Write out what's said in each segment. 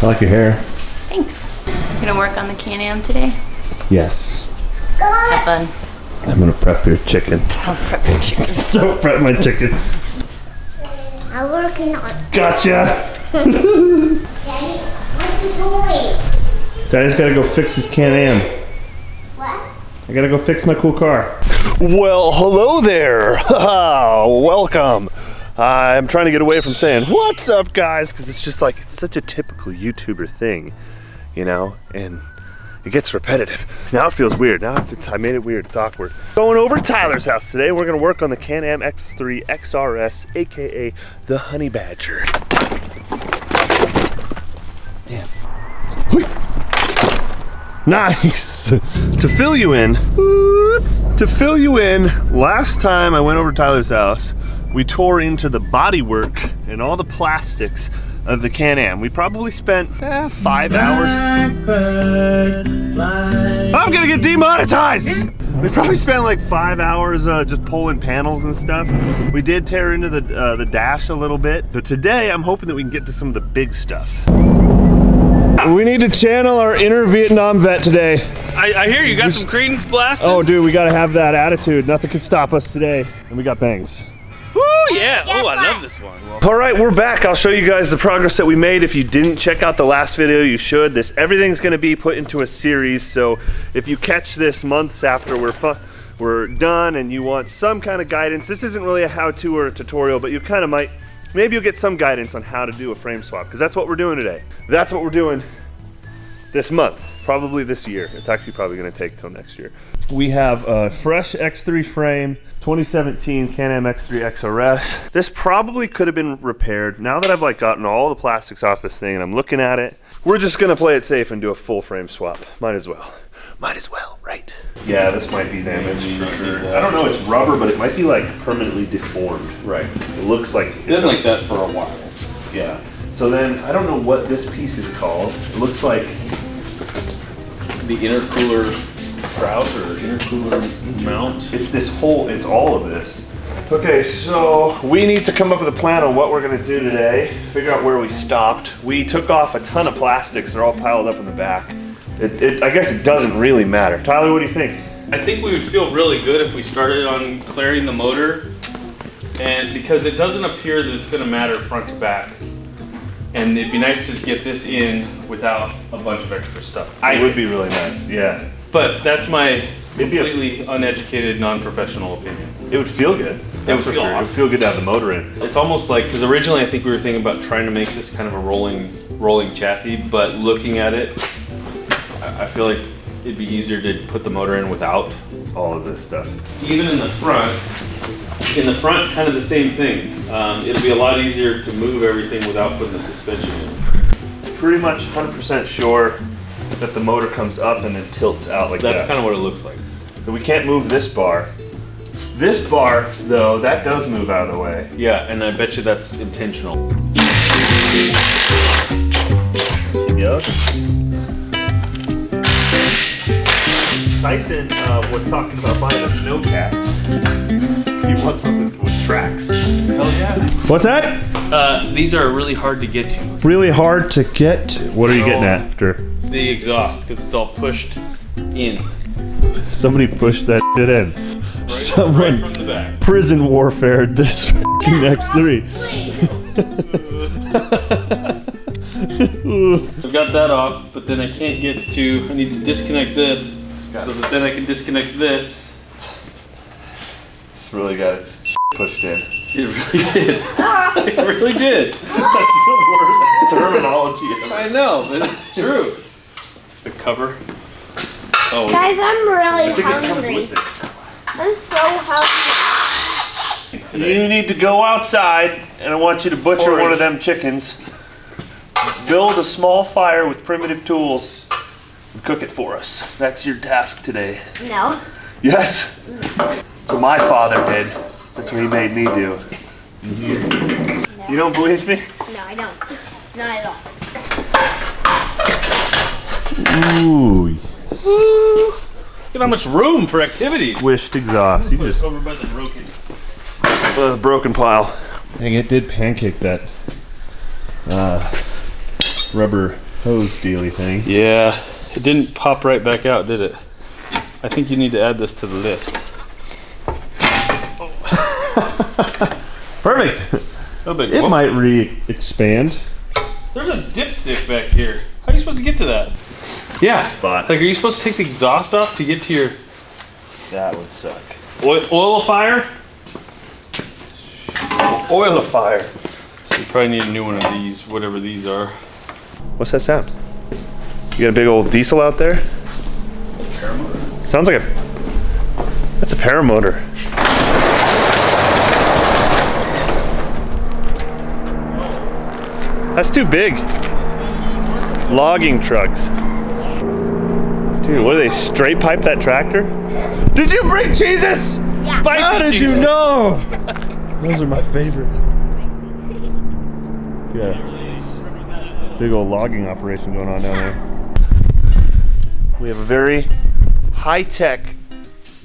I like your hair. Thanks. You gonna work on the Can-Am today? Yes. Have fun. I'm gonna prep your chicken. I'll prep your chicken. So prep my chicken. I'm working on. Gotcha. Daddy, what's the doing? Daddy's gotta go fix his Can-Am. What? I gotta go fix my cool car. Well, hello there. Welcome. I'm trying to get away from saying what's up, guys, because it's just like it's such a typical YouTuber thing, you know, and it gets repetitive. Now it feels weird. Now I made it weird. It's awkward. Going over to Tyler's house today. We're gonna work on the Can-Am X3 XRS, aka the Honey Badger. Damn. Nice. To fill you in, last time I went over to Tyler's house, we tore into the bodywork and all the plastics of the Can-Am. We probably spent 5 hours. I'm gonna get demonetized! We probably spent like 5 hours just pulling panels and stuff. We did tear into the dash a little bit, but today I'm hoping that we can get to some of the big stuff. We need to channel our inner Vietnam vet today. I hear you got some Creedence blasting. Oh, dude, we gotta have that attitude. Nothing can stop us today. And we got bangs. Woo, yeah. Oh, I love this one. All right, we're back. I'll show you guys the progress that we made. If you didn't check out the last video, you should. Everything's gonna be put into a series, so if you catch this months after we're done and you want some kind of guidance, this isn't really a how-to or a tutorial, but you kind of might, maybe you'll get some guidance on how to do a frame swap, because that's what we're doing today. That's what we're doing this month, probably this year. It's actually probably gonna take till next year. We have a fresh X3 frame, 2017 Can-Am X3 XRS. This probably could have been repaired. Now that I've like gotten all the plastics off this thing and I'm looking at it, we're just gonna play it safe and do a full frame swap. Might as well. Might as well, right? Yeah, this might be damaged for sure. I don't know, it's rubber, but it might be like permanently deformed. Right. It looks like It's been like that for a while. Yeah. So then, I don't know what this piece is called. It looks like The intercooler shroud or intercooler mount. it's this whole, it's all of this. Okay, so we need to come up with a plan on what we're gonna do today, figure out where we stopped. We took off a ton of plastics, they're all piled up in the back. I guess it doesn't really matter. Tyler, what do you think? I think we would feel really good if we started on clearing the motor, and because it doesn't appear that it's gonna matter front to back. And it'd be nice to get this in without a bunch of extra stuff. It would be really nice, yeah. But that's my It'd be completely uneducated, non-professional opinion. It would feel good. It would feel It would awesome. feel good to have the motor in. It's almost like, because originally I think we were thinking about trying to make this kind of a rolling chassis, but looking at it, I feel like it'd be easier to put the motor in without All of this stuff. even in the front, kind of the same thing. It'll be a lot easier to move everything without putting the suspension in. Pretty much 100% sure that the motor comes up and then tilts out like that. That's kind of what it looks like. But we can't move this bar. This bar, though, that does move out of the way. Yeah, and I bet you that's intentional. She goes. Tyson was talking about buying a snowcat. He wants something with tracks. Hell yeah. What's that? These are really hard to get to. Really hard to get to. What are you getting after? The exhaust, because it's all pushed in. Somebody pushed that shit in. Right Someone from the back. prison warfare this f***ing X3. I've got that off, but then I can't get to, I need to disconnect this, so that then I can disconnect this. It's really got its pushed in. It really did. It really did. That's the worst terminology ever. I know, but it's true. The cover. Oh, Guys, I'm really I think it comes hungry. with it. I'm so hungry. You need to go outside, and I want you to butcher one of them chickens. Build a small fire with primitive tools and cook it for us. That's your task today. No. Yes. That's what my father did. That's what he made me do. No. You don't believe me? No, I don't. Not at all. Ooh. look at how much room for activity. Squished exhaust. You just Over by the broken pile. dang, it did pancake that rubber hose dealy thing. Yeah, it didn't pop right back out, did it? I think you need to add this to the list. Perfect. No big. It Whoa. might re-expand. There's a dipstick back here. How are you supposed to get to that? Yeah. Spot. Like, are you supposed to take the exhaust off to get to your That would suck. oil fire? Oil fire. So you probably need a new one of these, whatever these are. What's that sound? You got a big old diesel out there? Paramotor. Sounds like that's a paramotor. That's too big. Logging trucks. Dude, what, do they straight pipe that tractor? Did you bring Cheez-Its? Spicy How did you Cheez-Its. know? Those are my favorite. Yeah. Big old logging operation going on down there. We have a very high-tech,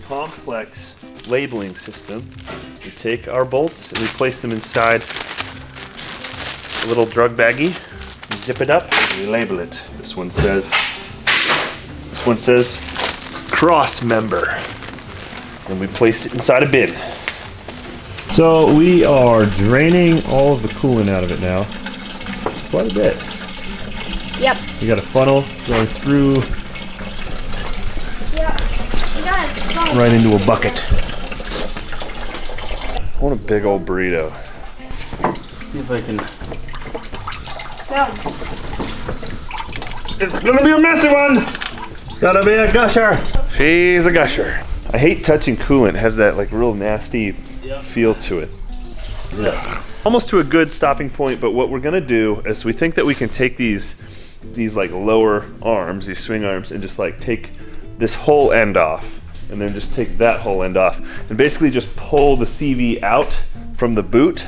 complex labeling system. We take our bolts and we place them inside a little drug baggie, zip it up, and we label it. This one says cross member. And we place it inside a bin. So we are draining all of the coolant out of it now. Quite a bit. Yep. We got a funnel going through Yep. You got it. right into a bucket. I want a big old burrito. See if I can. Go. It's gonna be a messy one! It's gotta be a gusher. She's a gusher. I hate touching coolant. It has that like real nasty feel to it. Yeah. Almost to a good stopping point, but what we're gonna do is we think that we can take these like lower arms, these swing arms, and just like take this whole end off, and then just take that whole end off, and basically just pull the CV out from the boot.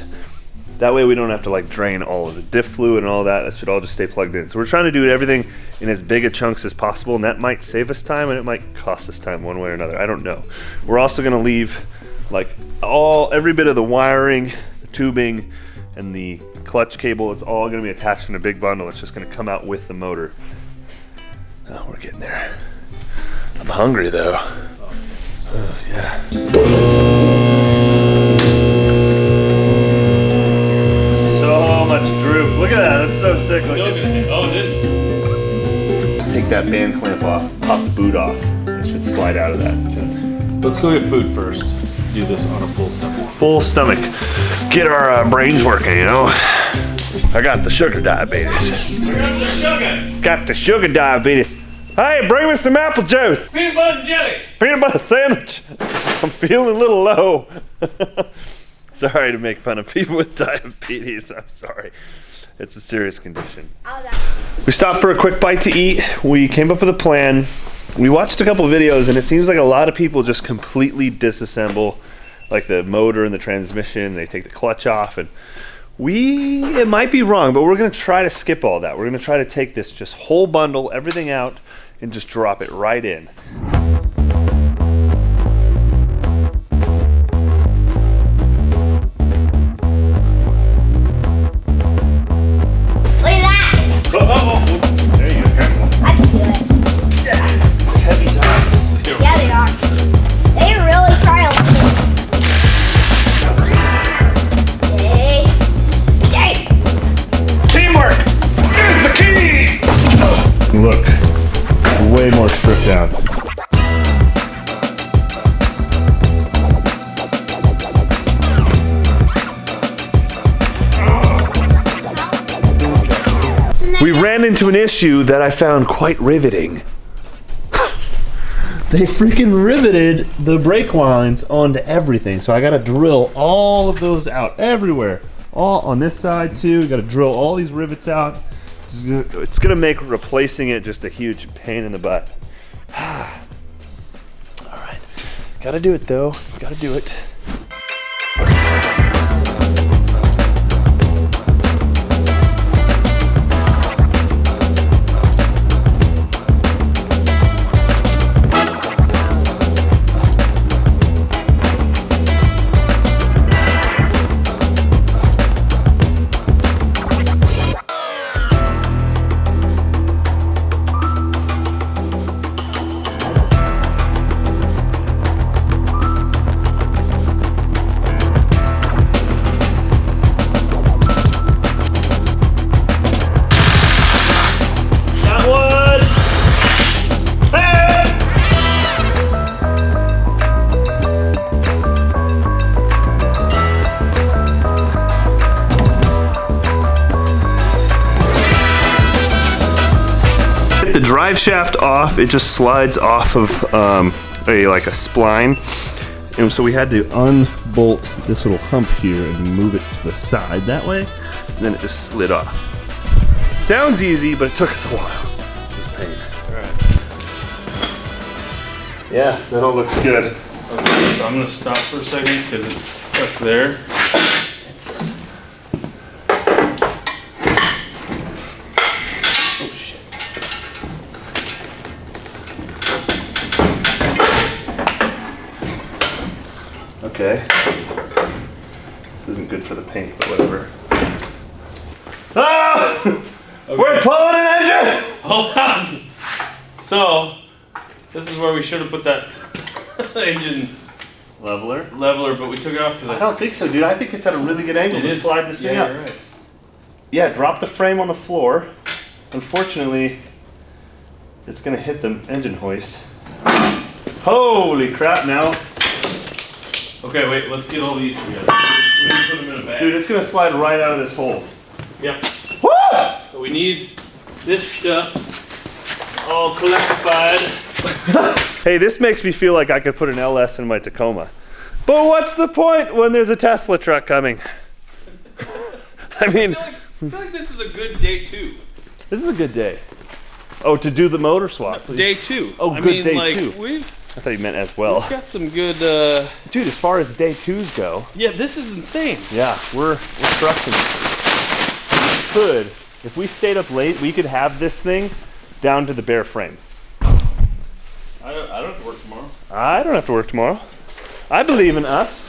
That way we don't have to like drain all of the diff fluid and all that. That should all just stay plugged in. So we're trying to do everything in as big a chunks as possible, and that might save us time and it might cost us time one way or another. I don't know. We're also gonna leave like every bit of the wiring, the tubing, and the clutch cable. It's all gonna be attached in a big bundle. It's just gonna come out with the motor. Oh, we're getting there. I'm hungry though. Oh, yeah. So much droop. Look at that. That's so sick. Still gonna hit. Oh, it didn't. Take that band clamp off, pop the boot off. It should slide out of that. Let's go get food first. Do this on a full stomach. Full stomach. Get our brains working, you know? I got the sugar diabetes. Got the sugar diabetes. Hey, bring me some apple juice. Peanut butter and jelly. Peanut butter sandwich. I'm feeling a little low. Sorry to make fun of people with diabetes. I'm sorry. It's a serious condition. We stopped for a quick bite to eat. We came up with a plan. We watched a couple of videos, and it seems like a lot of people just completely disassemble like the motor and the transmission. They take the clutch off, and it might be wrong, but we're gonna try to skip all that. We're gonna try to take this just whole bundle, everything out, and just drop it right in. Look at that. There you go, careful. I can do it. Heavy time. Yeah, they are. They really try to. Stay. Teamwork is the key! Look, way more stripped down. We ran into an issue that I found quite riveting. They freaking riveted the brake lines onto everything. So I gotta drill all of those out everywhere. All on this side too. We gotta drill all these rivets out. It's gonna make replacing it just a huge pain in the butt. All right, gotta do it though. Gotta do it. drive shaft off, it just slides off of like a spline. And so we had to unbolt this little hump here and move it to the side that way. And then it just slid off. Sounds easy, but it took us a while. It was pain. All right. Yeah, that all looks good. Okay, so I'm gonna stop for a second because it's stuck there. Oh shit. Okay. This isn't good for the paint, but whatever. Ah! Okay. We're pulling an engine! Hold on. So, this is where we should have put that engine Leveler? leveler, but we took it off because I don't think so, dude. I think it's at a really good angle to slide this thing yeah, up. you're right. Yeah, drop the frame on the floor. Unfortunately, it's gonna hit the engine hoist. Holy crap now. Okay, wait, let's get all these together. We need to put them in a bag. Dude, it's gonna slide right out of this hole. Yeah. Woo! So we need this stuff all collectified. Hey, this makes me feel like I could put an LS in my Tacoma. But what's the point when there's a Tesla truck coming? I mean, I feel like this is a good day two. this is a good day. Oh, to do the motor swap. Day two. Oh, I good mean, day like, two. We've I thought you meant as well. got some good, Dude, as far as day twos go, yeah, this is insane. yeah, we're crushing it. We could, if we stayed up late, we could have this thing down to the bare frame. I don't have to work tomorrow. I don't have to work tomorrow. I believe in us.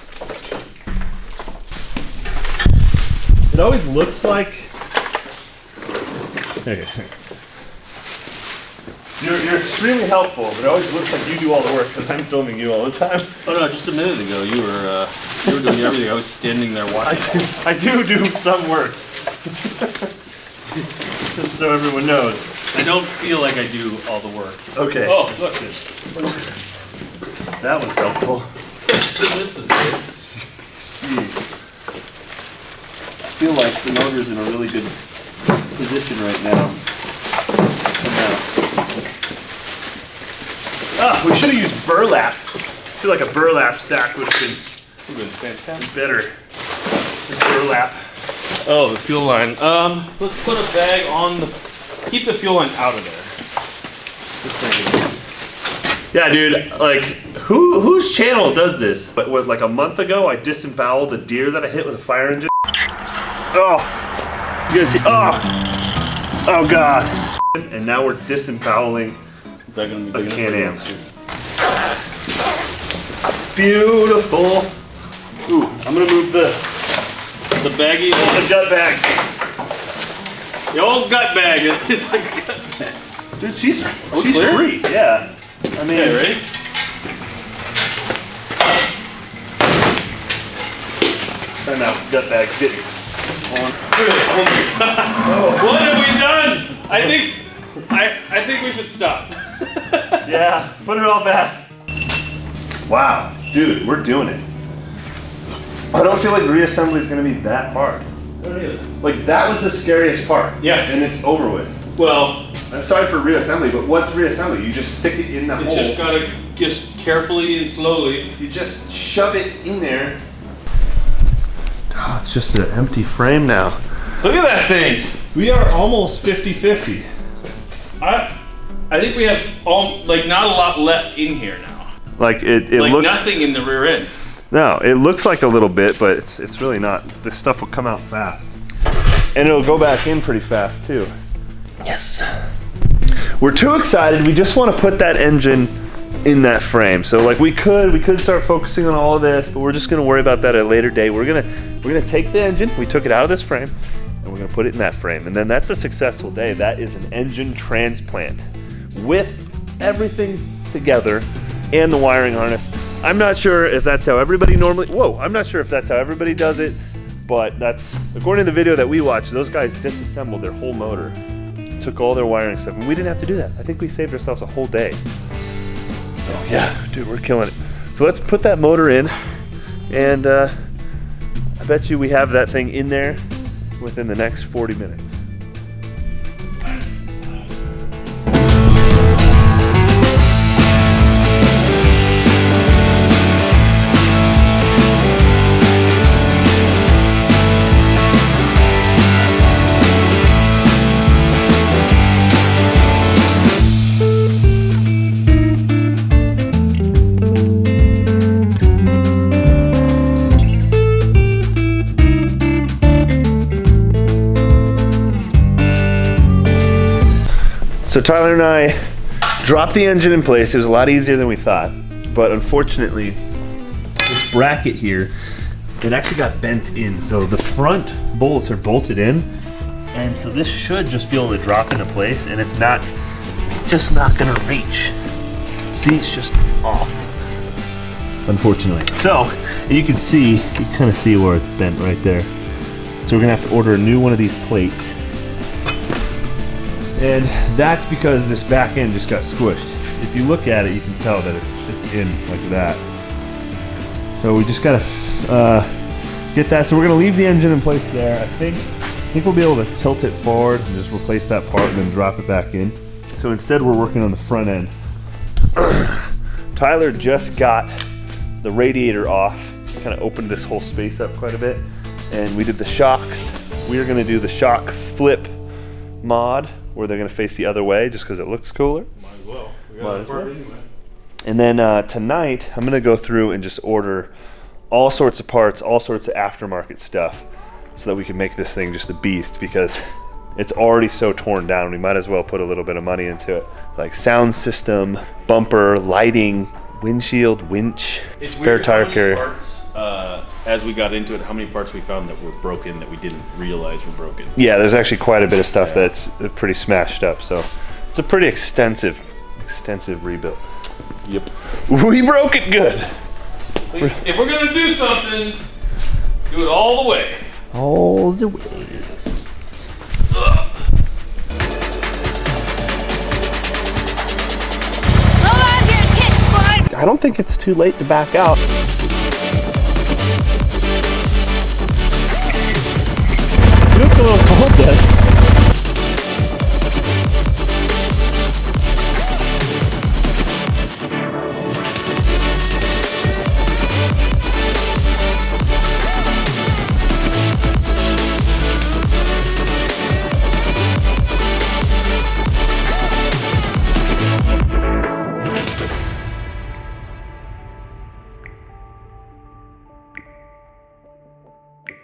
It always looks like... Okay. You're extremely helpful, but it always looks like you do all the work because I'm filming you all the time. Oh no, just a minute ago you were doing everything. I was standing there watching. I do some work. Just so everyone knows. I don't feel like I do all the work. Okay. Oh, look. That was helpful. This is good. I feel like the motor's in a really good position right now. Ah, we should have used burlap. I feel like a burlap sack would have been Fantastic. better. Just burlap. Oh, the fuel line. Let's put a bag on the. Keep the fuel line out of there. Yeah, dude. Like, whose channel does this? But what, like a month ago, I disemboweled a deer that I hit with a fire engine. Oh, you guys see? Oh God. And now we're disemboweling Is that gonna be a big Can-Am. enough? Beautiful. Ooh, I'm gonna move the baggie. gut bag. The old gut bag. It's like a gut bag. Dude, she's clear? free. Yeah. I mean, Okay, ready? time out. Gut bag's getting on. What have we done? I think we should stop. Yeah, put it all back. Wow, dude, we're doing it. I don't feel like reassembly is gonna be that hard. Like, that was the scariest part. Yeah. And it's over with. Well, I'm sorry for reassembly, but what's reassembly? You just stick it in the it's hole. just gotta just carefully and slowly. You just shove it in there. Oh, it's just an empty frame now. Look at that thing. We are almost 50-50. I think we have not a lot left in here now. Like, it Like looks... nothing in the rear end. No, it looks like a little bit, but it's really not. This stuff will come out fast. And it'll go back in pretty fast too. Yes. We're too excited. We just want to put that engine in that frame. So like we could start focusing on all of this, but we're just gonna worry about that at a later date. We're gonna take the engine, we took it out of this frame, and we're gonna put it in that frame. And then that's a successful day. That is an engine transplant with everything together and the wiring harness. I'm not sure if that's how everybody I'm not sure if that's how everybody does it, but that's, according to the video that we watched, those guys disassembled their whole motor, took all their wiring stuff, and we didn't have to do that. I think we saved ourselves a whole day. Oh yeah, dude, we're killing it. So let's put that motor in, and I bet you we have that thing in there within the next 40 minutes. So Tyler and I dropped the engine in place. It was a lot easier than we thought, but unfortunately, this bracket here, it actually got bent in. So the front bolts are bolted in, and so this should just be able to drop into place, and it's just not gonna reach. See, it's just off, unfortunately. So you can see, you kind of see where it's bent right there. So we're gonna have to order a new one of these plates. And that's because this back end just got squished. If you look at it, you can tell that it's in like that. So we just gotta get that. So we're gonna leave the engine in place there. I think we'll be able to tilt it forward and just replace that part and then drop it back in. So instead we're working on the front end. Tyler just got the radiator off, kind of opened this whole space up quite a bit, and we did the shocks. We are gonna do the shock flip mod, where they're gonna face the other way just because it looks cooler. Might as well. We got that part anyway. And then tonight, I'm gonna go through and just order all sorts of parts, all sorts of aftermarket stuff, so that we can make this thing just a beast, because it's already so torn down. We might as well put a little bit of money into it. Like sound system, bumper, lighting, windshield, winch, spare tire carrier. Parts, as we got into it, how many parts we found that were broken that we didn't realize were broken? Yeah, there's actually quite a bit of stuff that's pretty smashed up. So it's a pretty extensive rebuild. Yep. We broke it good. If we're gonna do something, do it all the way. All the way. I don't think it's too late to back out. You look a little cold, Dad.